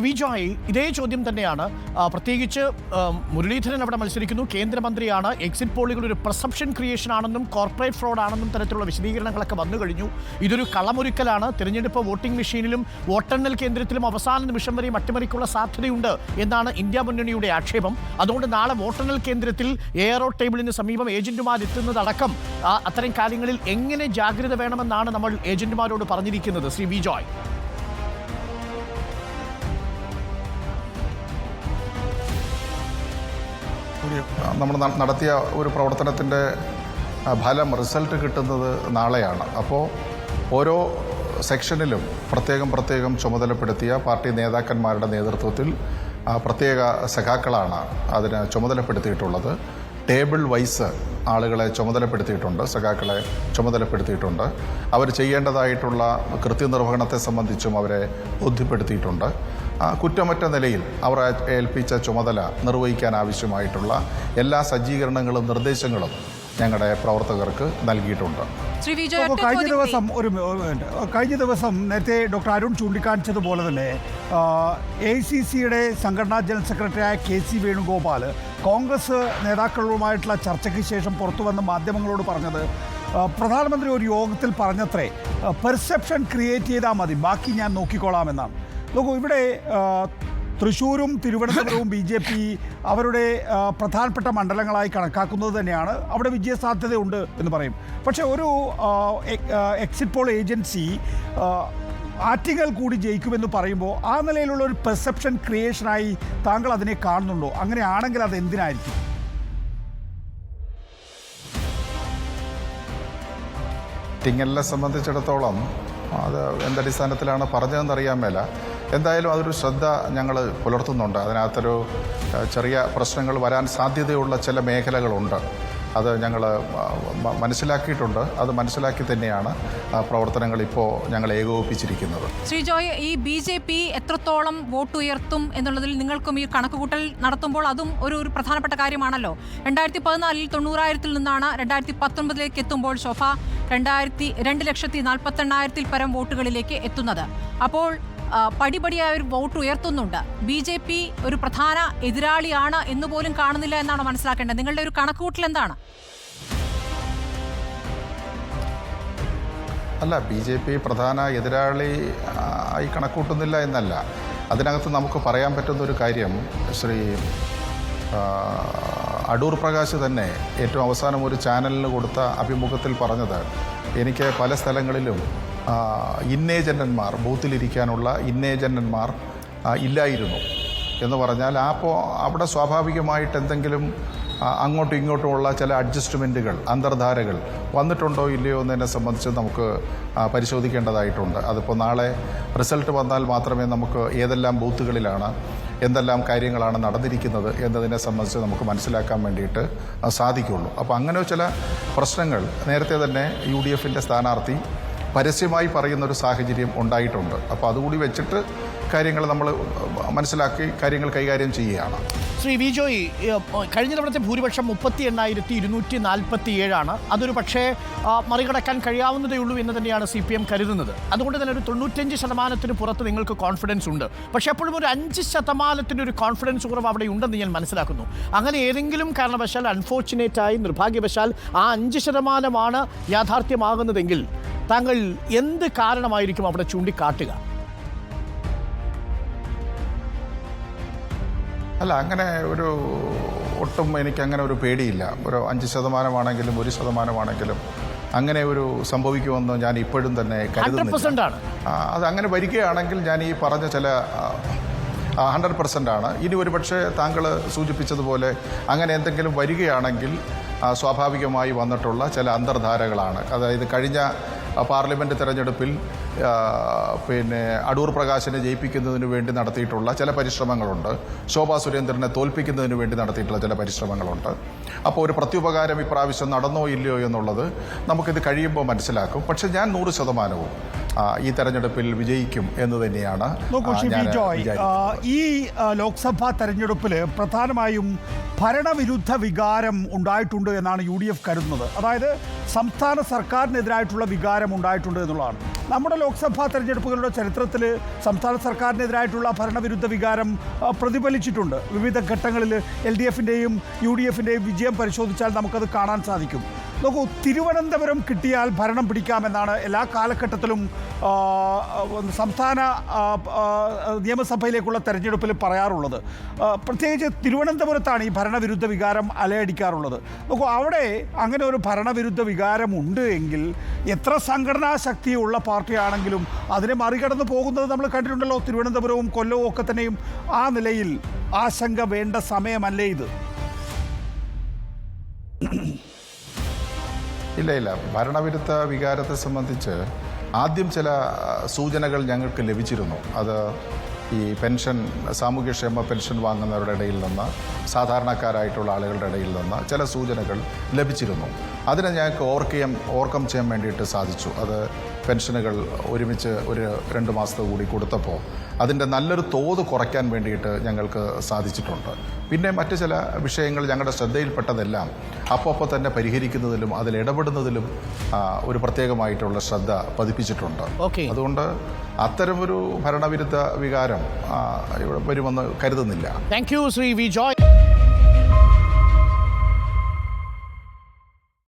വിജോയ്, ഇതേ ചോദ്യം തന്നെയാണ്. പ്രത്യേകിച്ച് മുരളീധരൻ അവിടെ മത്സരിക്കുന്നു, കേന്ദ്രമന്ത്രിയാണ്. എക്സിറ്റ് പോളുകൾ ഒരു പെർസെപ്ഷൻ ക്രിയേഷൻ ആണെന്നും കോർപ്പറേറ്റ് ഫ്രോഡ് ആണെന്നും തരത്തിലുള്ള വിശദീകരണങ്ങളൊക്കെ വന്നു കഴിഞ്ഞു. ഇതൊരു കളമൊരുക്കലാണ്. തിരഞ്ഞെടുപ്പ് വോട്ടിംഗ് മെഷീനിലും വോട്ടെണ്ണൽ കേന്ദ്രത്തിലും അവസാന നിമിഷം വരെയും അട്ടിമറിക്കുള്ള സാധ്യതയുണ്ട് എന്നാണ് ഇന്ത്യ മുന്നണിയുടെ ആക്ഷേപം. അതുകൊണ്ട് നാളെ വോട്ടെണ്ണൽ കേന്ദ്രത്തിൽ എയറോ ടേബിളിന് സമീപം ഏജന്റുമാരെത്തുന്നതടക്കം അത്തരം കാര്യങ്ങളിൽ എങ്ങനെ ജാഗ്രത വേണമെന്നാണ് നമ്മൾ ഏജന്റുമാരോട് പറഞ്ഞിരിക്കുന്നത്, ശ്രീ വിജോയ്? നമ്മൾ നടത്തിയ ഒരു പ്രവർത്തനത്തിൻ്റെ റിസൾട്ട് കിട്ടുന്നത് നാളെയാണ്. അപ്പോൾ ഓരോ സെക്ഷനിലും പ്രത്യേകം ചുമതലപ്പെടുത്തിയ പാർട്ടി നേതാക്കന്മാരുടെ നേതൃത്വത്തിൽ പ്രത്യേക സഖാക്കളാണ് അതിന് ചുമതലപ്പെടുത്തിയിട്ടുള്ളത്. ടേബിൾ വൈസ് ആളുകളെ ചുമതലപ്പെടുത്തിയിട്ടുണ്ട്, സഖാക്കളെ ചുമതലപ്പെടുത്തിയിട്ടുണ്ട്. അവർ ചെയ്യേണ്ടതായിട്ടുള്ള കൃത്യനിർവഹണത്തെ സംബന്ധിച്ചും അവരെ ബോധ്യപ്പെടുത്തിയിട്ടുണ്ട്. കുറ്റമറ്റ നിലയിൽ അവർ ഏൽപ്പിച്ച ചുമതല നിർവഹിക്കാൻ ആവശ്യമായിട്ടുള്ള എല്ലാ സജ്ജീകരണങ്ങളും നിർദ്ദേശങ്ങളും ഞങ്ങളുടെ പ്രവർത്തകർക്ക് നൽകിയിട്ടുണ്ട്. കഴിഞ്ഞ ദിവസം നേരത്തെ ഡോക്ടർ അരുൺ ചൂണ്ടിക്കാണിച്ചതുപോലെ തന്നെ AICCയുടെ സംഘടനാ ജനറൽ സെക്രട്ടറിയായ KC വേണുഗോപാൽ കോൺഗ്രസ് നേതാക്കളുമായിട്ടുള്ള ചർച്ചയ്ക്ക് ശേഷം പുറത്തുവന്ന മാധ്യമങ്ങളോട് പറഞ്ഞത് പ്രധാനമന്ത്രി ഒരു യോഗത്തിൽ പറഞ്ഞത്രേ പെർസെപ്ഷൻ ക്രിയേറ്റ് ചെയ്താൽ മതി, ബാക്കി ഞാൻ നോക്കിക്കോളാമെന്നാണ്. നോക്കൂ, ഇവിടെ തൃശ്ശൂരും തിരുവനന്തപുരവും BJP അവരുടെ പ്രധാനപ്പെട്ട മണ്ഡലങ്ങളായി കണക്കാക്കുന്നത് തന്നെയാണ്. അവിടെ വിജയസാധ്യതയുണ്ട് എന്ന് പറയും. പക്ഷേ ഒരു എക്സിറ്റ് പോൾ ഏജൻസി ആറ്റിങ്ങൽ കൂടി ജയിക്കുമെന്ന് പറയുമ്പോൾ ആ നിലയിലുള്ള ഒരു പെർസെപ്ഷൻ ക്രിയേഷനായി താങ്കൾ അതിനെ കാണുന്നുണ്ടോ? അങ്ങനെയാണെങ്കിൽ അത് എന്തിനായിരിക്കും? ആറ്റിങ്ങലിനെ സംബന്ധിച്ചിടത്തോളം അത് എന്തടിസ്ഥാനത്തിലാണ് പറഞ്ഞതെന്നറിയാൻ മേല. എന്തായാലും അതൊരു ശ്രദ്ധ ഞങ്ങൾ പുലർത്തുന്നുണ്ട്. അതിനകത്തൊരു ചെറിയ പ്രശ്നങ്ങൾ വരാൻ സാധ്യതയുള്ള ചില മേഖലകളുണ്ട്. അത് ഞങ്ങൾ മനസ്സിലാക്കിയിട്ടുണ്ട്. അത് മനസ്സിലാക്കി തന്നെയാണ് പ്രവർത്തനങ്ങൾ ഇപ്പോൾ ഞങ്ങൾ ഏകോപിപ്പിച്ചിരിക്കുന്നത്. ശ്രീജോയ്, ഈ BJP എത്രത്തോളം വോട്ട് ഉയർത്തും എന്നുള്ളതിൽ നിങ്ങൾക്കും ഈ കണക്കുകൂട്ടൽ നടത്തുമ്പോൾ അതും ഒരു പ്രധാനപ്പെട്ട കാര്യമാണല്ലോ. 2014 90,000-ൽ നിന്നാണ് 2019 എത്തുമ്പോൾ ശോഭ 2,48,000 പരം വോട്ടുകളിലേക്ക് എത്തുന്നത്. അപ്പോൾ പടിപടിയായ ഒരു വോട്ട് ഉയർത്തുന്നുണ്ട്. BJP ഒരു പ്രധാന എതിരാളിയാണ് എന്നുപോലും കാണുന്നില്ല എന്നാണ് മനസ്സിലാക്കേണ്ടത്. നിങ്ങളുടെ ഒരു കണക്കുകൂട്ടൽ എന്താണ്? അല്ല, BJP പ്രധാന എതിരാളി ആയി കണക്കൂട്ടുന്നില്ല എന്നല്ല. അതിനകത്ത് നമുക്ക് പറയാൻ പറ്റുന്ന ഒരു കാര്യം, ശ്രീ അടൂർ പ്രകാശ് തന്നെ ഏറ്റവും അവസാനം ഒരു ചാനലിന് കൊടുത്ത അഭിമുഖത്തിൽ പറഞ്ഞത്, എനിക്ക് പല സ്ഥലങ്ങളിലും ഇന്നേജന്റന്മാർ, ബൂത്തിലിരിക്കാനുള്ള ഇന്നേജന്റന്മാർ ഇല്ലായിരുന്നു എന്ന് പറഞ്ഞാൽ അപ്പോൾ അവിടെ സ്വാഭാവികമായിട്ട് എന്തെങ്കിലും അങ്ങോട്ടും ഇങ്ങോട്ടുമുള്ള ചില അഡ്ജസ്റ്റ്മെൻറ്റുകൾ, അന്തർധാരകൾ വന്നിട്ടുണ്ടോ ഇല്ലയോ എന്നതിനെ സംബന്ധിച്ച് നമുക്ക് പരിശോധിക്കേണ്ടതായിട്ടുണ്ട്. അതിപ്പോൾ നാളെ റിസൾട്ട് വന്നാൽ മാത്രമേ നമുക്ക് ഏതെല്ലാം ബൂത്തുകളിലാണ് എന്തെല്ലാം കാര്യങ്ങളാണ് നടന്നിരിക്കുന്നത് എന്നതിനെ സംബന്ധിച്ച് നമുക്ക് മനസ്സിലാക്കാൻ വേണ്ടിയിട്ട് സാധിക്കുള്ളൂ. അപ്പോൾ അങ്ങനെ ചില പ്രശ്നങ്ങൾ നേരത്തെ തന്നെ UDFൻ്റെ സ്ഥാനാർത്ഥി പരസ്യമായി പറയുന്നൊരു സാഹചര്യം ഉണ്ടായിട്ടുണ്ട്. അപ്പോൾ അതുകൂടി വെച്ചിട്ട് കാര്യങ്ങൾ നമ്മൾ മനസ്സിലാക്കി കാര്യങ്ങൾ കൈകാര്യം ചെയ്യുകയാണ്. ശ്രീ വിജോയ്, കഴിഞ്ഞ തവണത്തെ ഭൂരിപക്ഷം 38,247 അതൊരു പക്ഷേ മറികടക്കാൻ കഴിയാവുന്നതേ ഉള്ളൂ എന്ന് തന്നെയാണ് CPM കരുതുന്നത്. അതുകൊണ്ട് തന്നെ ഒരു 95% പുറത്ത് നിങ്ങൾക്ക് കോൺഫിഡൻസ് ഉണ്ട്. പക്ഷേ അപ്പോഴും ഒരു 5% ഒരു കോൺഫിഡൻസ് കുറവ് അവിടെ ഉണ്ടെന്ന് ഞാൻ മനസ്സിലാക്കുന്നു. അങ്ങനെ ഏതെങ്കിലും കാരണവശാൽ അൺഫോർച്ചുനേറ്റായി നിർഭാഗ്യവശാൽ ആ 5% യാഥാർത്ഥ്യമാകുന്നതെങ്കിൽ താങ്കൾ എന്ത് കാരണമായിരിക്കും അവിടെ ചൂണ്ടിക്കാട്ടുക? അല്ല, അങ്ങനെ ഒരു ഒട്ടും എനിക്കങ്ങനെ ഒരു പേടിയില്ല. ഒരു 5% 1% അങ്ങനെ ഒരു സംഭവിക്കുമെന്ന് ഞാൻ ഇപ്പോഴും തന്നെ കരുതുന്നില്ല. അത് അങ്ങനെ വരികയാണെങ്കിൽ ഞാൻ ഈ പറഞ്ഞ ചില 100% ഇനി ഒരു പക്ഷേ താങ്കൾ സൂചിപ്പിച്ചതുപോലെ അങ്ങനെ എന്തെങ്കിലും വരികയാണെങ്കിൽ സ്വാഭാവികമായി വന്നിട്ടുള്ള ചില അന്തർധാരകളാണ്. അതായത് കഴിഞ്ഞ പാർലമെൻറ്റ് തെരഞ്ഞെടുപ്പിൽ അടൂർ പ്രകാശിനെ ജയിപ്പിക്കുന്നതിന് വേണ്ടി നടത്തിയിട്ടുള്ള ചില പരിശ്രമങ്ങളുണ്ട്. ശോഭാ സുരേന്ദ്രനെ തോൽപ്പിക്കുന്നതിന് വേണ്ടി നടത്തിയിട്ടുള്ള ചില പരിശ്രമങ്ങളുണ്ട്. അപ്പോൾ ഒരു പ്രത്യുപകാരം ഇപ്രാവശ്യം നടന്നോ ഇല്ലയോ എന്നുള്ളത് നമുക്കിത് കഴിയുമ്പോൾ മനസ്സിലാക്കും. പക്ഷെ ഞാൻ 100% ഈ തെരഞ്ഞെടുപ്പിൽ വിജയിക്കും എന്ന് തന്നെയാണ്. ഈ ലോക്സഭാ തെരഞ്ഞെടുപ്പിൽ പ്രധാനമായും ഭരണവിരുദ്ധ വികാരം ഉണ്ടായിട്ടുണ്ട് എന്നാണ് UDF കരുതുന്നത്. അതായത് സംസ്ഥാന സർക്കാരിനെതിരായിട്ടുള്ള വികാരം ഉണ്ടായിട്ടുണ്ട് എന്നുള്ളതാണ്. നമ്മുടെ ലോക്സഭാ തെരഞ്ഞെടുപ്പുകളുടെ ചരിത്രത്തിൽ സംസ്ഥാന സർക്കാരിനെതിരായിട്ടുള്ള ഭരണവിരുദ്ധ വികാരം പ്രതിഫലിച്ചിട്ടുണ്ട്. വിവിധ ഘട്ടങ്ങളിൽ LDFിൻ്റെയും UDFിൻ്റെയും വിജയം പരിശോധിച്ചാൽ നമുക്കത് കാണാൻ സാധിക്കും. നോക്കൂ, തിരുവനന്തപുരം കിട്ടിയാൽ ഭരണം പിടിക്കാമെന്നാണ് എല്ലാ കാലഘട്ടത്തിലും സംസ്ഥാന നിയമസഭയിലേക്കുള്ള തെരഞ്ഞെടുപ്പിൽ പറയാറുള്ളത്. പ്രത്യേകിച്ച് തിരുവനന്തപുരത്താണ് ഈ ഭരണവിരുദ്ധ വികാരം അലയടിക്കാറുള്ളത്. നോക്കൂ, അവിടെ അങ്ങനെ ഒരു ഭരണവിരുദ്ധ വികാരമുണ്ട് എങ്കിൽ എത്ര സംഘടനാ ശക്തിയുള്ള പാർട്ടിയാണെങ്കിലും അതിനെ മറികടന്ന് പോകുന്നത് നമ്മൾ കണ്ടിട്ടുണ്ടല്ലോ. തിരുവനന്തപുരവും കൊല്ലവും ഒക്കെ തന്നെയും ആ നിലയിൽ ആശങ്ക വേണ്ട സമയമല്ലേ ഇത്? ഇല്ല, ഭരണവിരുദ്ധ വികാരത്തെ സംബന്ധിച്ച് ആദ്യം ചില സൂചനകൾ ഞങ്ങൾക്ക് ലഭിച്ചിരുന്നു. അത് ഈ പെൻഷൻ, സാമൂഹ്യക്ഷേമ പെൻഷൻ വാങ്ങുന്നവരുടെ ഇടയിൽ നിന്ന്, സാധാരണക്കാരായിട്ടുള്ള ആളുകളുടെ ഇടയിൽ നിന്ന് ചില സൂചനകൾ ലഭിച്ചിരുന്നു. അതിനെ ഞങ്ങൾക്ക് ഓവർകം ചെയ്യാൻ വേണ്ടിയിട്ട് സാധിച്ചു. അത് പെൻഷനുകൾ ഒരുമിച്ച് ഒരു 2 മാസത്തെ കൂടി കൊടുത്തപ്പോൾ അതിൻ്റെ നല്ലൊരു തോത് കുറയ്ക്കാൻ വേണ്ടിയിട്ട് ഞങ്ങൾക്ക് സാധിച്ചിട്ടുണ്ട്. പിന്നെ മറ്റ് ചില വിഷയങ്ങൾ ഞങ്ങളുടെ ശ്രദ്ധയിൽപ്പെട്ടതെല്ലാം അപ്പോൾ തന്നെ പരിഹരിക്കുന്നതിലും അതിൽ ഇടപെടുന്നതിലും ഒരു പ്രത്യേകമായിട്ടുള്ള ശ്രദ്ധ പതിപ്പിച്ചിട്ടുണ്ട്. അതുകൊണ്ട് അത്തരമൊരു ഭരണവിരുദ്ധ വികാരം ഇവിടെ വരുമെന്ന് കരുതുന്നില്ല. Thank you Shri V Joy.